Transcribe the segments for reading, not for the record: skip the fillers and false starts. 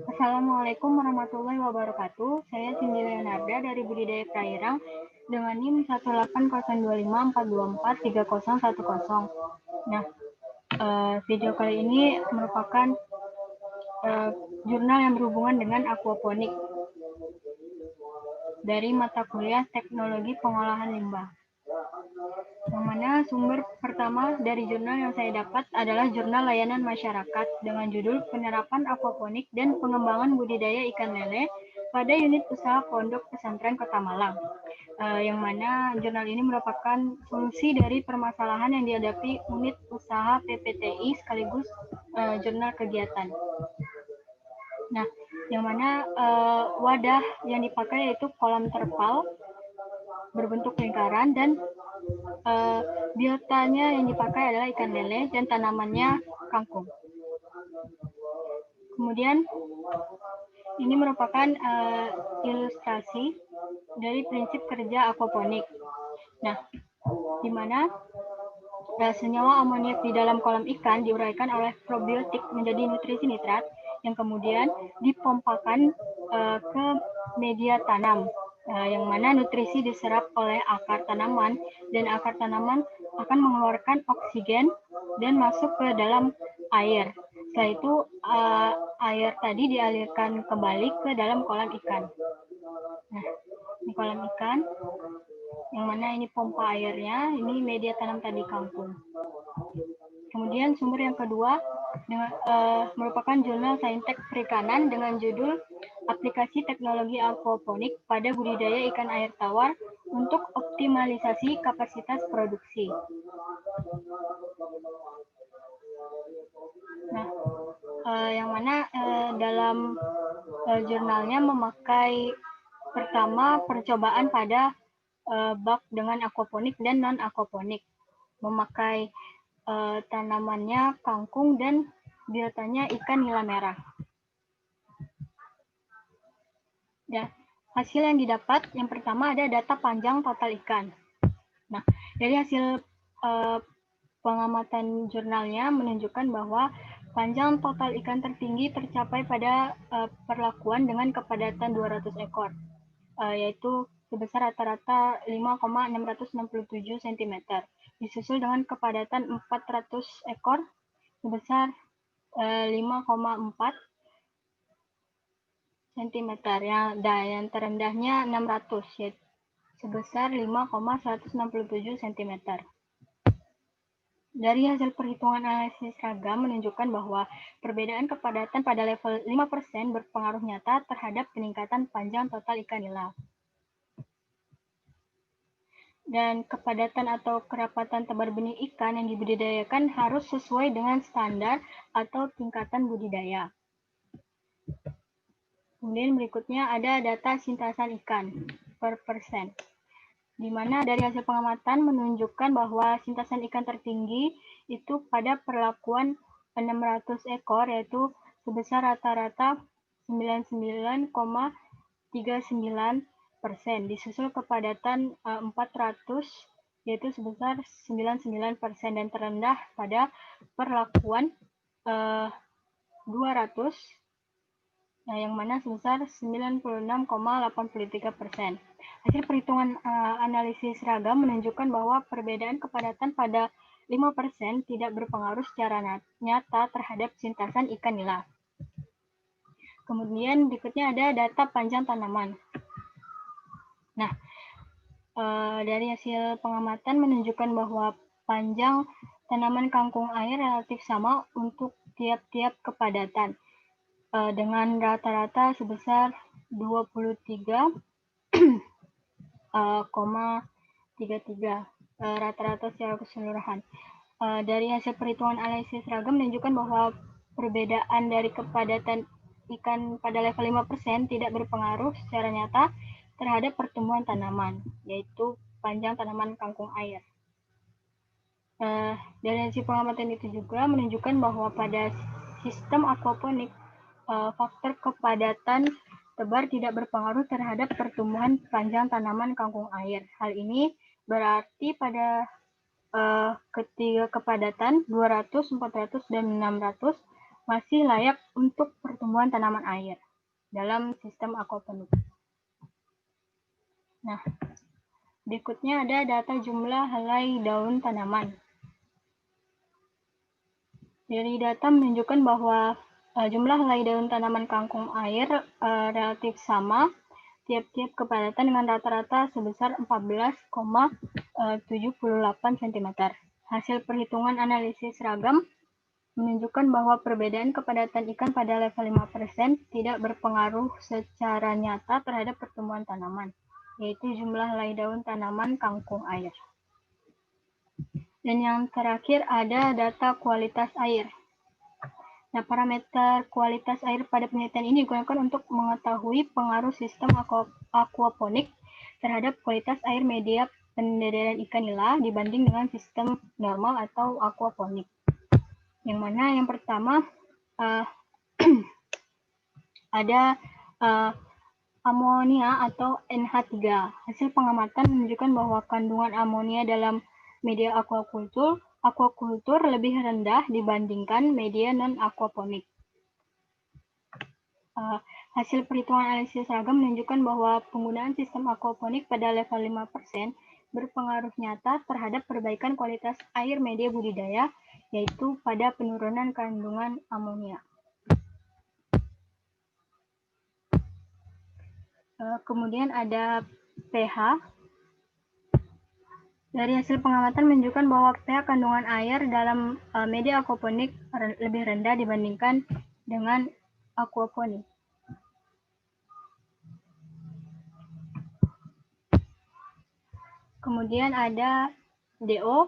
Assalamualaikum warahmatullahi wabarakatuh. Saya Cindy Leonarda dari Budidaya Prairang dengan NIM 1802542430010. Nah, video kali ini merupakan jurnal yang berhubungan dengan aquaponik dari mata kuliah Teknologi Pengolahan Limbah. Yang mana sumber pertama dari jurnal yang saya dapat adalah Jurnal Layanan Masyarakat dengan judul Penerapan Aquaponik dan Pengembangan Budidaya Ikan Lele pada Unit Usaha Pondok Pesantren Kota Malang. Yang mana jurnal ini merupakan solusi dari permasalahan yang dihadapi unit usaha PPTI sekaligus jurnal kegiatan. Nah, yang mana wadah yang dipakai yaitu kolam terpal berbentuk lingkaran dan biotanya yang dipakai adalah ikan lele dan tanamannya kangkung. Kemudian ini merupakan ilustrasi dari prinsip kerja aquaponik. Nah, di mana senyawa amoniak di dalam kolam ikan diuraikan oleh probiotik menjadi nutrisi nitrat yang kemudian dipompakan ke media tanam, yang mana nutrisi diserap oleh akar tanaman dan akar tanaman akan mengeluarkan oksigen dan masuk ke dalam air. Setelah itu air tadi dialirkan kembali ke dalam kolam ikan. Nah, ini kolam ikan, yang mana ini pompa airnya, ini media tanam tadi kangkung. Kemudian sumber yang kedua merupakan jurnal Saintek Perikanan dengan judul Aplikasi Teknologi Aquaponik pada Budidaya Ikan Air Tawar untuk Optimalisasi Kapasitas Produksi. Nah, yang mana dalam jurnalnya memakai pertama percobaan pada bak dengan aquaponik dan non-aquaponik, memakai tanamannya kangkung dan biotanya ikan nila merah. Ya, hasil yang didapat yang pertama ada data panjang total ikan. Nah, dari hasil pengamatan jurnalnya menunjukkan bahwa panjang total ikan tertinggi tercapai pada perlakuan dengan kepadatan 200 ekor, yaitu sebesar rata-rata 5,667 cm. Disusul dengan kepadatan 400 ekor sebesar 5,4 cm. Yang terendahnya 600 yaitu sebesar 5,167 cm. Dari hasil perhitungan analisis seragam menunjukkan bahwa perbedaan kepadatan pada level 5% berpengaruh nyata terhadap peningkatan panjang total ikan nila. Dan kepadatan atau kerapatan tebar benih ikan yang dibudidayakan harus sesuai dengan standar atau tingkatan budidaya. Kemudian berikutnya ada data sintasan ikan per persen, di mana dari hasil pengamatan menunjukkan bahwa sintasan ikan tertinggi itu pada perlakuan 600 ekor, yaitu sebesar rata-rata 99,39%, disusul kepadatan 400 yaitu sebesar 99%, dan terendah pada perlakuan 200 yang mana sebesar 96,83%. Hasil perhitungan analisis seragam menunjukkan bahwa perbedaan kepadatan pada 5% tidak berpengaruh secara nyata terhadap sintasan ikan nila. Kemudian berikutnya ada data panjang tanaman. Nah, dari hasil pengamatan menunjukkan bahwa panjang tanaman kangkung air relatif sama untuk tiap-tiap kepadatan, dengan rata-rata sebesar 23,33 rata-rata secara keseluruhan. Dari hasil perhitungan analisis seragam menunjukkan bahwa perbedaan dari kepadatan ikan pada level 5% tidak berpengaruh secara nyata terhadap pertumbuhan tanaman, yaitu panjang tanaman kangkung air. Dari hasil pengamatan itu juga menunjukkan bahwa pada sistem aquaponik faktor kepadatan tebar tidak berpengaruh terhadap pertumbuhan panjang tanaman kangkung air. Hal ini berarti pada ketiga kepadatan 200, 400, dan 600 masih layak untuk pertumbuhan tanaman air dalam sistem aquaponik. Nah, berikutnya ada data jumlah helai daun tanaman. Dari data menunjukkan bahwa jumlah helai daun tanaman kangkung air relatif sama tiap-tiap kepadatan dengan rata-rata sebesar 14,78 cm. Hasil perhitungan analisis seragam menunjukkan bahwa perbedaan kepadatan ikan pada level 5% tidak berpengaruh secara nyata terhadap pertumbuhan tanaman, yaitu jumlah helai daun tanaman kangkung air. Dan yang terakhir ada data kualitas air. Nah, parameter kualitas air pada penelitian ini digunakan untuk mengetahui pengaruh sistem aquaponik terhadap kualitas air media pendedaran ikan nila dibanding dengan sistem normal atau aquaponik. Yang mana yang pertama ada amonia atau NH3. Hasil pengamatan menunjukkan bahwa kandungan amonia dalam media aquakultur lebih rendah dibandingkan media non-aquaponik. Hasil perhitungan analisis seragam menunjukkan bahwa penggunaan sistem aquaponik pada level 5% berpengaruh nyata terhadap perbaikan kualitas air media budidaya, yaitu pada penurunan kandungan amonia. Kemudian ada pH. Dari hasil pengamatan menunjukkan bahwa pH kandungan air dalam media aquaponik lebih rendah dibandingkan dengan aquaponik. Kemudian ada DO,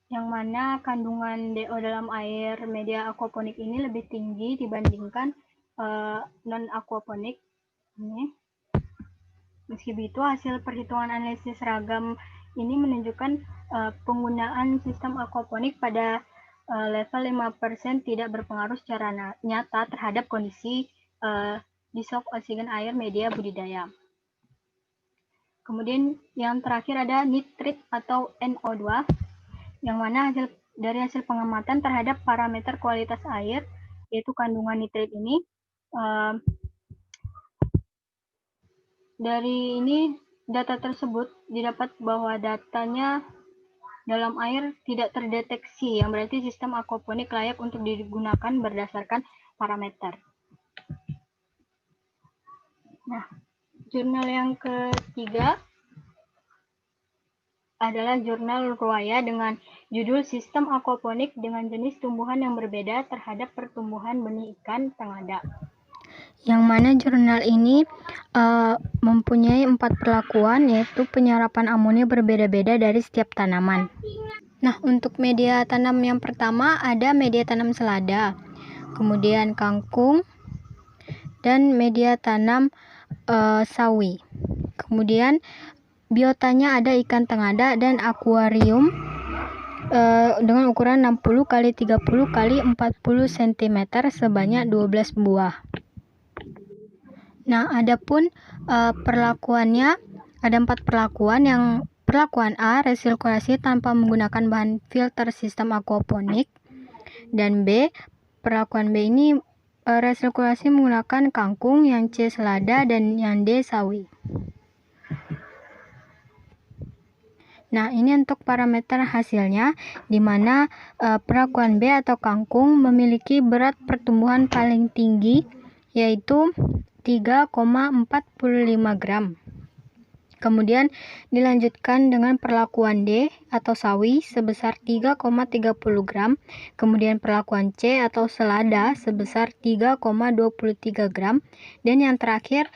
yang mana kandungan DO dalam air media aquaponik ini lebih tinggi dibandingkan non-aquaponik. Meski begitu, hasil perhitungan analisis seragam ini menunjukkan penggunaan sistem aquaponik pada level 5% tidak berpengaruh secara nyata terhadap kondisi dissolved oksigen air media budidaya. Kemudian yang terakhir ada nitrit atau NO2, yang mana dari hasil pengamatan terhadap parameter kualitas air, yaitu kandungan nitrit ini, dari ini data tersebut didapat bahwa datanya dalam air tidak terdeteksi, yang berarti sistem aquaponik layak untuk digunakan berdasarkan parameter. Nah, jurnal yang ketiga adalah jurnal Ruaya dengan judul Sistem Aquaponik dengan jenis tumbuhan yang berbeda terhadap pertumbuhan benih ikan tengada. Yang mana jurnal ini mempunyai 4 perlakuan, yaitu penyerapan amonia berbeda-beda dari setiap tanaman. Nah, untuk media tanam yang pertama ada media tanam selada, kemudian kangkung, dan media tanam sawi. Kemudian biotanya ada ikan tengada dan akuarium dengan ukuran 60 x 30 x 40 cm sebanyak 12 buah. Nah, adapun perlakuannya ada 4 perlakuan. Yang perlakuan A, resirkulasi tanpa menggunakan bahan filter sistem aquaponik, dan B, perlakuan B ini resirkulasi menggunakan kangkung, yang C selada, dan yang D sawi. Nah, ini untuk parameter hasilnya, di mana perlakuan B atau kangkung memiliki berat pertumbuhan paling tinggi, yaitu 3,45 gram. Kemudian dilanjutkan dengan perlakuan D atau sawi sebesar 3,30 gram. Kemudian perlakuan C atau selada sebesar 3,23 gram. Dan yang terakhir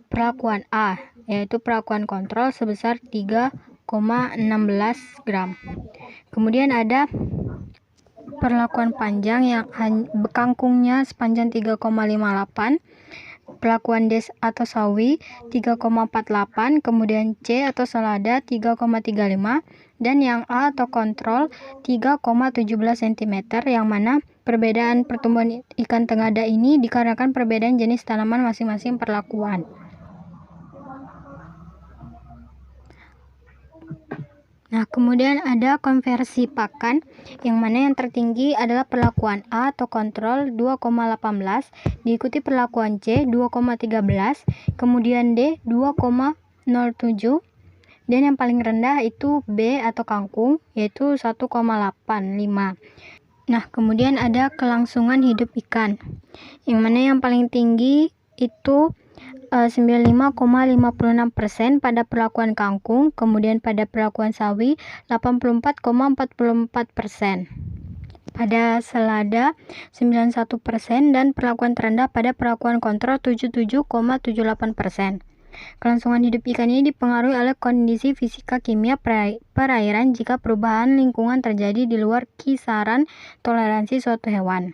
perlakuan A, yaitu perlakuan kontrol sebesar 3,16 gram. Kemudian ada perlakuan panjang yang kangkungnya sepanjang 3,58, perlakuan D atau sawi 3,48, kemudian C atau selada 3,35, dan yang A atau kontrol 3,17 cm, yang mana perbedaan pertumbuhan ikan tengada ini dikarenakan perbedaan jenis tanaman masing-masing perlakuan. Nah, kemudian ada konversi pakan, yang mana yang tertinggi adalah perlakuan A atau kontrol 2,18, diikuti perlakuan C 2,13, kemudian D 2,07, dan yang paling rendah itu B atau kangkung, yaitu 1,85. Nah, kemudian ada kelangsungan hidup ikan, yang mana yang paling tinggi itu 95,56% pada perlakuan kangkung, kemudian pada perlakuan sawi 84,44%. Pada selada 91% dan perlakuan terendah pada perlakuan kontrol 77,78%. Kelangsungan hidup ikan ini dipengaruhi oleh kondisi fisika kimia perairan jika perubahan lingkungan terjadi di luar kisaran toleransi suatu hewan.